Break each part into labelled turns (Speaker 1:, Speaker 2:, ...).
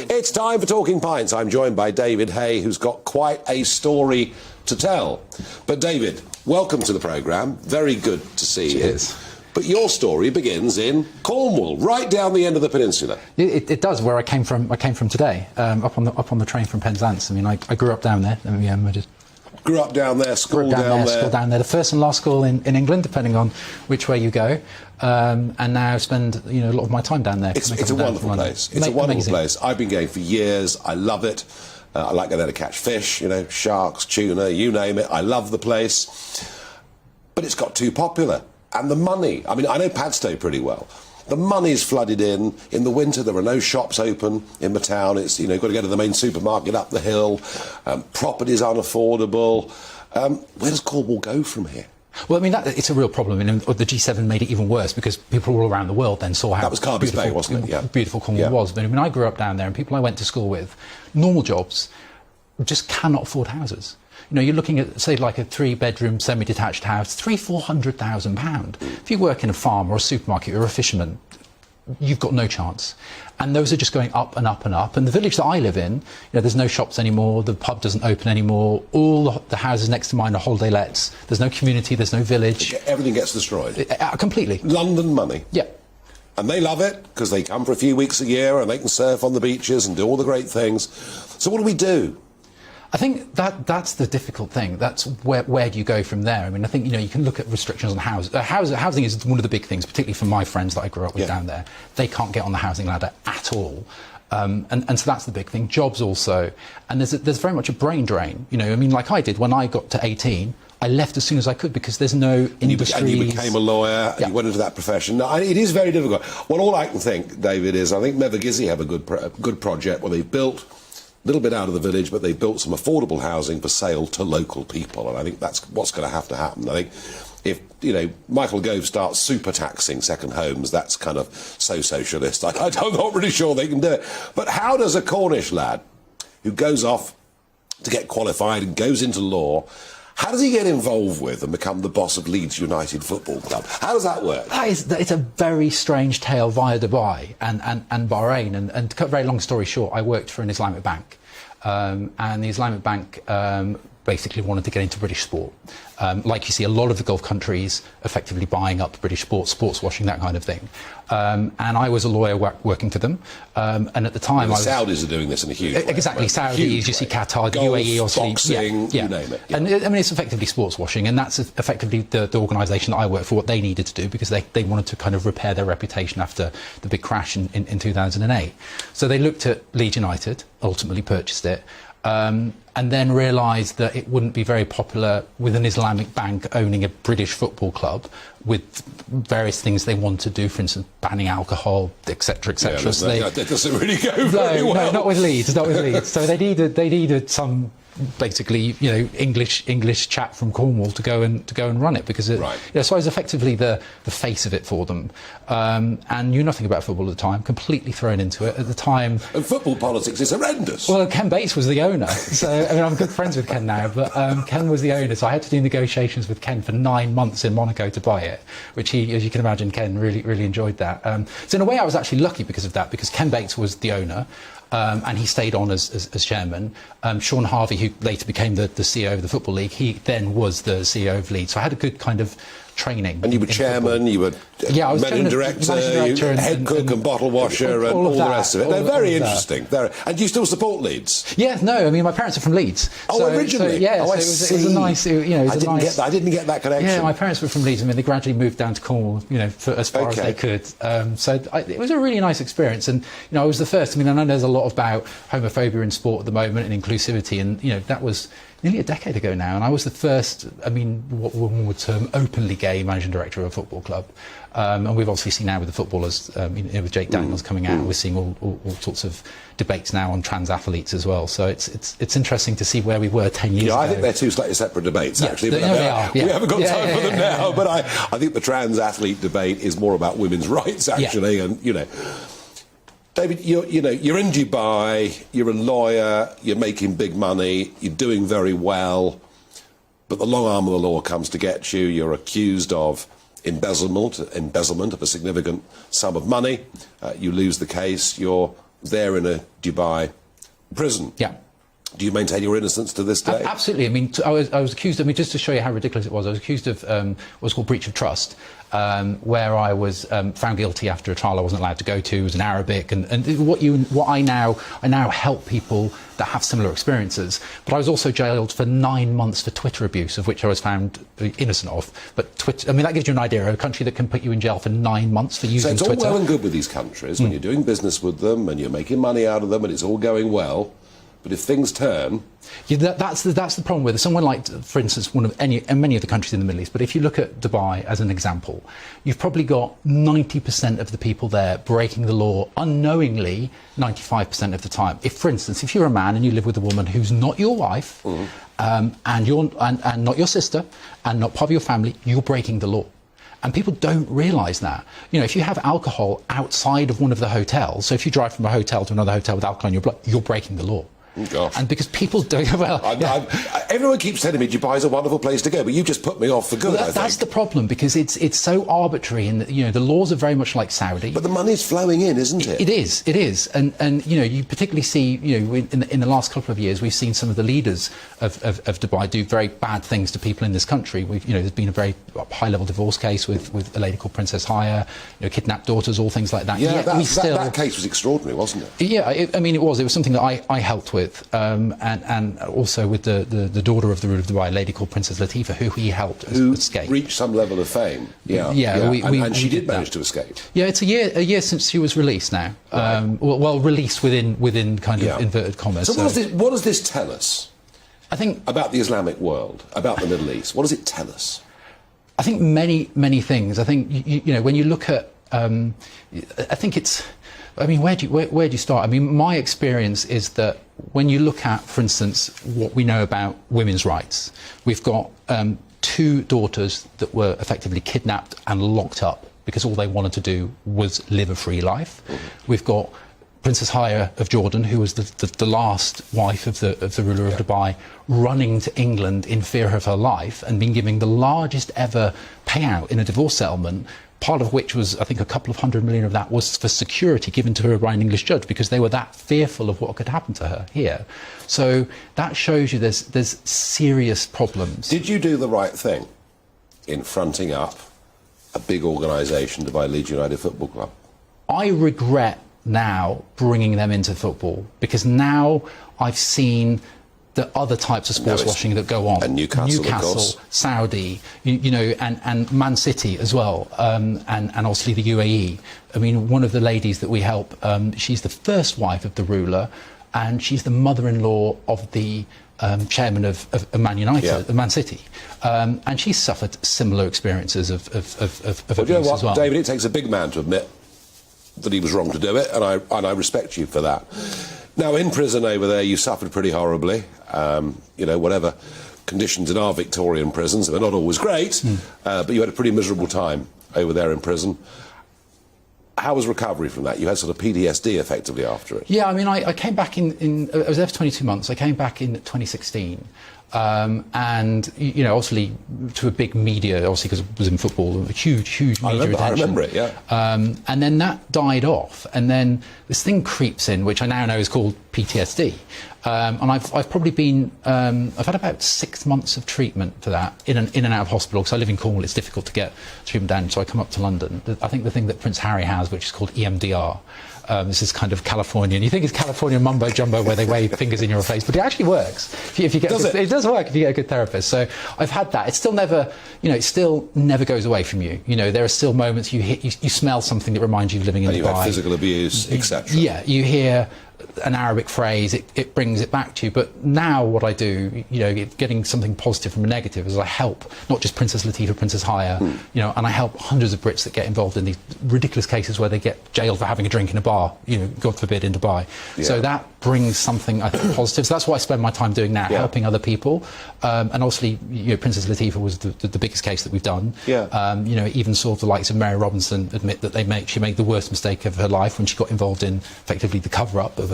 Speaker 1: It's time for Talking Pints. I'm joined by David Haigh, who's got quite a story to tell. But David, welcome to the programme. Very good to see
Speaker 2: Cheers.
Speaker 1: you. But your story begins in Cornwall, right down the end of the peninsula.
Speaker 2: It does, where I came from today, up on the train from Penzance. I mean, I grew up down there. I just
Speaker 1: grew up down there, school down there.
Speaker 2: School down there. The first and last school in England, depending on which way you go. And now spend a lot of my time down there.
Speaker 1: It's a wonderful place. It's a wonderful place. I've been going for years. I love it. I like going there to catch fish, sharks, tuna, you name it. I love the place. But it's got too popular. And the money, I mean, I know Padstow pretty well. The money's flooded in. In the winter, there are no shops open in the town. It's, got to go to the main supermarket up the hill. Property's unaffordable. Where does Cornwall go from here?
Speaker 2: Well, I mean, it's a real problem. And the G7 made it even worse because people all around the world then saw how
Speaker 1: that was Carby's Bay, wasn't it? Yeah.
Speaker 2: Beautiful Cornwall was. But I mean, I grew up down there, and people I went to school with, normal jobs, just cannot afford houses. You're looking at, say, like a 3-bedroom semi-detached house, £300,000-400,000. If you work in a farm or a supermarket or a fisherman, you've got no chance. And those are just going up and up and up. And the village that I live in, there's no shops anymore, the pub doesn't open anymore, all the houses next to mine are holiday lets, there's no community, there's no village.
Speaker 1: Everything gets destroyed.
Speaker 2: Completely.
Speaker 1: London money.
Speaker 2: Yeah.
Speaker 1: And they love it because they come for a few weeks a year and they can surf on the beaches and do all the great things. So what do we do?
Speaker 2: I think that's the difficult thing. That's where do you go from there? I mean, I think, you can look at restrictions on housing. Housing is one of the big things, particularly for my friends that I grew up with down there. They can't get on the housing ladder at all. And so that's the big thing. Jobs also. And there's very much a brain drain. I mean, like I did when I got to 18, I left as soon as I could because there's no industry.
Speaker 1: And you became a lawyer, and you went into that profession. Now, it is very difficult. Well, all I can think, David, is I think Mevagissey have a good project where they built a little bit out of the village, but they built some affordable housing for sale to local people, and I think that's what's going to happen. I think if Michael Gove starts super taxing second homes, that's kind of so socialist. I'm not really sure they can do it. But how does a Cornish lad who goes off to get qualified and goes into law, how does he get involved with and become the boss of Leeds United Football Club? How does that work?
Speaker 2: It's a very strange tale via Dubai and Bahrain. And to cut a very long story short, I worked for an Islamic bank. And the Islamic bank basically wanted to get into British sport. Like you see a lot of the Gulf countries effectively buying up British sports washing, that kind of thing. And I was a lawyer working for them. And at the time,
Speaker 1: the Saudis are doing this in a huge way.
Speaker 2: Exactly, Saudis, you see Qatar,
Speaker 1: Golf,
Speaker 2: UAE, obviously.
Speaker 1: Boxing, you name it. Yeah.
Speaker 2: And I mean, it's effectively sports washing, and that's effectively the organisation that I work for, what they needed to do, because they wanted to kind of repair their reputation after the big crash in 2008. So they looked at Leeds United, ultimately purchased it, and then realised that it wouldn't be very popular with an Islamic bank owning a British football club with various things they want to do, for instance, banning alcohol, etc., etc.
Speaker 1: Yeah, so that doesn't really go very well.
Speaker 2: No, not with Leeds, not with Leeds. So they needed some, basically, English chap from Cornwall to go and run it, because so I was effectively the face of it for them, and knew nothing about football at the time, completely thrown into it at the time.
Speaker 1: And football politics is horrendous.
Speaker 2: Well, Ken Bates was the owner, so I mean, I'm good friends with Ken now, but Ken was the owner, so I had to do negotiations with Ken for 9 months in Monaco to buy it, which he, as you can imagine, Ken really enjoyed that. So in a way, I was actually lucky because of that, because Ken Bates was the owner. And he stayed on as chairman. Sean Harvey, who later became the CEO of the Football League, he then was the CEO of Leeds. So I had a good kind of training.
Speaker 1: And you were chairman, you were managing director, head cook and bottle washer and all the rest of it. They're very interesting. And do you still support Leeds?
Speaker 2: Yeah, no, I mean, my parents are from Leeds.
Speaker 1: Oh, originally?
Speaker 2: Yeah, so it was a nice,
Speaker 1: I didn't get that connection.
Speaker 2: Yeah, my parents were from Leeds. I mean, they gradually moved down to Cornwall, for as far as they could. It was a really nice experience. And, I was the first. I mean, I know there's a lot about homophobia in sport at the moment and inclusivity. And, that was nearly a decade ago now, and I was the first, I mean, what one would term openly gay managing director of a football club. And we've obviously seen now with the footballers, with Jake Daniels coming out, we're seeing all sorts of debates now on trans athletes as well. So it's interesting to see where we were 10 years ago.
Speaker 1: I think they're two slightly separate debates, actually. But
Speaker 2: they are.
Speaker 1: We haven't got time for them now. But I think the trans athlete debate is more about women's rights, actually, and David, you're in Dubai, you're a lawyer, you're making big money, you're doing very well, but the long arm of the law comes to get you. You're accused of embezzlement of a significant sum of money. You lose the case, you're there in a Dubai prison.
Speaker 2: Yeah.
Speaker 1: Do you maintain your innocence to this day?
Speaker 2: Absolutely. I mean, I was accused. I mean, just to show you how ridiculous it was, I was accused of what's called breach of trust, where I was found guilty after a trial I wasn't allowed to go to. It was in Arabic, and what I now help people that have similar experiences. But I was also jailed for 9 months for Twitter abuse, of which I was found innocent of. But Twitter, I mean, that gives you an idea. A country that can put you in jail for 9 months for using Twitter.
Speaker 1: So it's all well and good with these countries when you're doing business with them and you're making money out of them and it's all going well. But if things turn...
Speaker 2: Yeah, that's the problem with it. Someone like, for instance, many of the countries in the Middle East, but if you look at Dubai as an example, you've probably got 90% of the people there breaking the law unknowingly 95% of the time. If, for instance, if you're a man and you live with a woman who's not your wife, and not your sister, and not part of your family, you're breaking the law. And people don't realise that. You know, if you have alcohol outside of one of the hotels, so if you drive from a hotel to another hotel with alcohol in your blood, you're breaking the law.
Speaker 1: Gosh.
Speaker 2: And because people don't... Well,
Speaker 1: everyone keeps telling me Dubai's a wonderful place to go, but you just put me off for good, I think.
Speaker 2: That's the problem, because it's so arbitrary, and you know, the laws are very much like Saudi.
Speaker 1: But the money's flowing in, isn't it?
Speaker 2: It is. And you know, you particularly see, you know, in the last couple of years, we've seen some of the leaders of Dubai do very bad things to people in this country. You know, there's been a very high-level divorce case with a lady called Princess Haigh, you know, kidnapped daughters, all things like that.
Speaker 1: Yeah, that case was extraordinary, wasn't it?
Speaker 2: Yeah, I mean, it was something that I helped with. And also with the daughter of the ruler of Dubai, a lady called Princess Latifa, who he helped escape.
Speaker 1: Reached some level of fame. Yeah. And she did manage to escape.
Speaker 2: Yeah, it's a year since she was released now. Right. Well, released within kind of inverted commas.
Speaker 1: So what does this tell us?
Speaker 2: I think
Speaker 1: about the Islamic world, about the Middle East. What does it tell us?
Speaker 2: I think many things. I think you know, when you look at, I think it's. I mean, where do you start? I mean, my experience is that when you look at, for instance, what we know about women's rights, we've got 2 daughters that were effectively kidnapped and locked up because all they wanted to do was live a free life. We've got Princess Haigh of Jordan, who was the last wife of the ruler of Dubai, running to England in fear of her life and being given the largest ever payout in a divorce settlement. Part of which was, I think, a couple of $100 million of that was for security given to her by an English judge because they were that fearful of what could happen to her here. So that shows you there's serious problems.
Speaker 1: Did you do the right thing in fronting up a big organisation, Dubai Leeds United Football Club?
Speaker 2: I regret now bringing them into football because now I've seen the other types of sports washing that go on.
Speaker 1: And Newcastle, of course.
Speaker 2: Saudi, you know, and Man City as well, and obviously the UAE. I mean, one of the ladies that we help, she's the first wife of the ruler, and she's the mother-in-law of the chairman of Man United, Man City, and she's suffered similar experiences of abuse,
Speaker 1: you know what,
Speaker 2: as well.
Speaker 1: David, it takes a big man to admit that he was wrong to do it, and I respect you for that. Now, in prison over there, you suffered pretty horribly. You know, whatever conditions in our Victorian prisons, they're not always great, but you had a pretty miserable time over there in prison. How was recovery from that? You had sort of PTSD effectively after it.
Speaker 2: Yeah, I mean, I came back I was there for 22 months. I came back in 2016. And, you know, obviously to a big media, obviously because it was in football, a huge media attention.
Speaker 1: I remember it, yeah.
Speaker 2: And then that died off, and then this thing creeps in, which I now know is called PTSD. And I've probably been, I've had about 6 months of treatment for that in and out of hospital, because I live in Cornwall, it's difficult to get treatment down, so I come up to London. I think the thing that Prince Harry has, which is called EMDR, this is kind of Californian. You think it's Californian mumbo jumbo where they wave fingers in your face, but it actually works. If you get it does work if you get a good therapist. So I've had that. It still never, you know, it still never goes away from you. You know, there are still moments you smell something that reminds you of living in Dubai.
Speaker 1: And you have physical abuse, etc.
Speaker 2: Yeah, you hear an Arabic phrase, it brings it back to you. But now what I do, you know, getting something positive from a negative, is I help not just Princess Latifa, Princess Haigh, you know, and I help hundreds of Brits that get involved in these ridiculous cases where they get jailed for having a drink in a bar, you know, God forbid, in Dubai. Yeah. So that brings something, I think, positive. So that's what I spend my time doing now, helping other people. And obviously, you know, Princess Latifa was the biggest case that we've done. Yeah. You know, even saw the likes of Mary Robinson admit that she made the worst mistake of her life when she got involved in effectively the cover-up of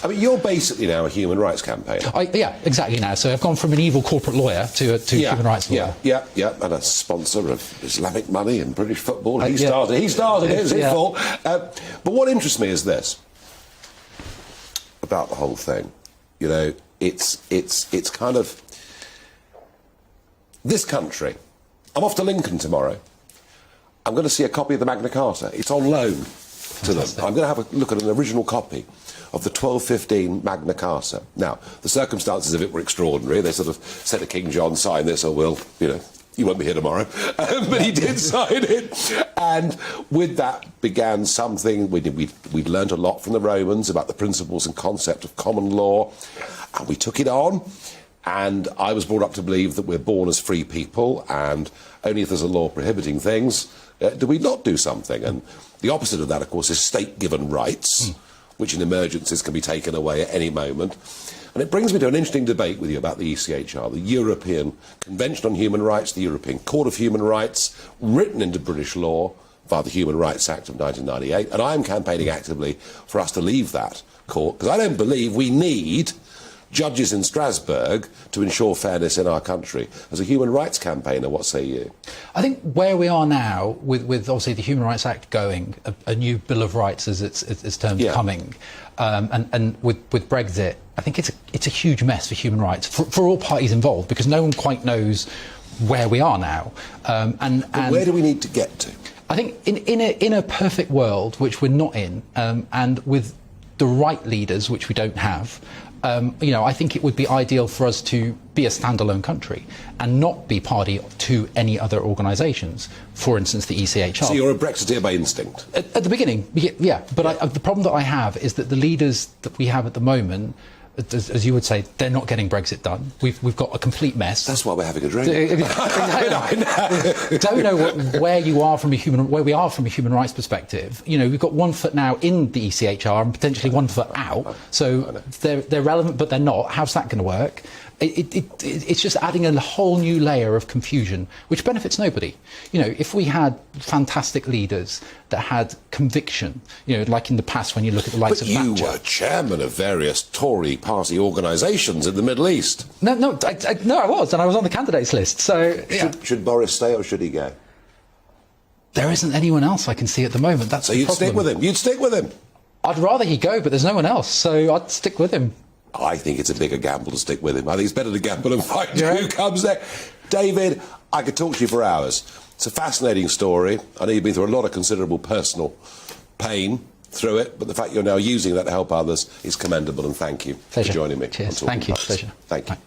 Speaker 1: I mean, you're basically now a human rights campaigner.
Speaker 2: Yeah, exactly now. So I've gone from an evil corporate lawyer to human rights lawyer.
Speaker 1: Yeah, and a sponsor of Islamic money and British football. He started it, it's his fault. But what interests me is this. about the whole thing. You know, it's kind of this country. I'm off to Lincoln tomorrow. I'm going to see a copy of the Magna Carta. It's on loan to them. I'm going to have a look at an original copy of the 1215 Magna Carta. Now, the circumstances of it were extraordinary. They sort of said to King John, sign this or we'll, you know, you won't be here tomorrow. But he did sign it. And with that began something, we'd learnt a lot from the Romans about the principles and concept of common law. And we took it on. And I was brought up to believe that we're born as free people, and only if there's a law prohibiting things do we not do something. And the opposite of that, of course, is state-given rights, which in emergencies can be taken away at any moment. And it brings me to an interesting debate with you about the ECHR, the European Convention on Human Rights, the European Court of Human Rights, written into British law via the Human Rights Act of 1998. And I'm campaigning actively for us to leave that court, because I don't believe we need judges in Strasbourg to ensure fairness in our country. As a human rights campaigner, what say you?
Speaker 2: I think where we are now, with obviously the Human Rights Act going, a new Bill of Rights as it's termed coming, and with Brexit, I think it's a huge mess for human rights for all parties involved, because no one quite knows where we are now. And
Speaker 1: where do we need to get to?
Speaker 2: I think in a perfect world, which we're not in, and with the right leaders, which we don't have, you know, I think it would be ideal for us to be a standalone country and not be party to any other organisations. For instance, the ECHR.
Speaker 1: So you're a Brexiteer by instinct?
Speaker 2: At the beginning, yeah. But the problem that I have is that the leaders that we have at the moment, as you would say, they're not getting Brexit done. We've got a complete mess.
Speaker 1: That's why we're having a drink.
Speaker 2: Don't know where we are from a human rights perspective. You know, we've got one foot now in the ECHR and potentially one foot out. So they're relevant, but they're not. How's that going to work? It's just adding a whole new layer of confusion, which benefits nobody. You know, if we had fantastic leaders that had conviction, you know, like in the past when you look at the likes of Thatcher.
Speaker 1: But you were chairman of various Tory party organisations in the Middle East.
Speaker 2: No, I was, and I was on the candidates list. So
Speaker 1: should Boris stay or should he go?
Speaker 2: There isn't anyone else I can see at the moment. That's
Speaker 1: so
Speaker 2: the
Speaker 1: you'd
Speaker 2: problem.
Speaker 1: stick with him. You'd stick with him.
Speaker 2: I'd rather he go, but there's no one else, so I'd stick with him.
Speaker 1: I think it's a bigger gamble to stick with him. I think it's better to gamble and find who comes there. David, I could talk to you for hours. It's a fascinating story. I know you've been through a lot of considerable personal pain through it, but the fact you're now using that to help others is commendable, and thank you
Speaker 2: Pleasure.
Speaker 1: for joining me.
Speaker 2: Cheers.
Speaker 1: On Talking
Speaker 2: Thank you.
Speaker 1: Pints.
Speaker 2: Pleasure.
Speaker 1: Thank you.
Speaker 2: Bye.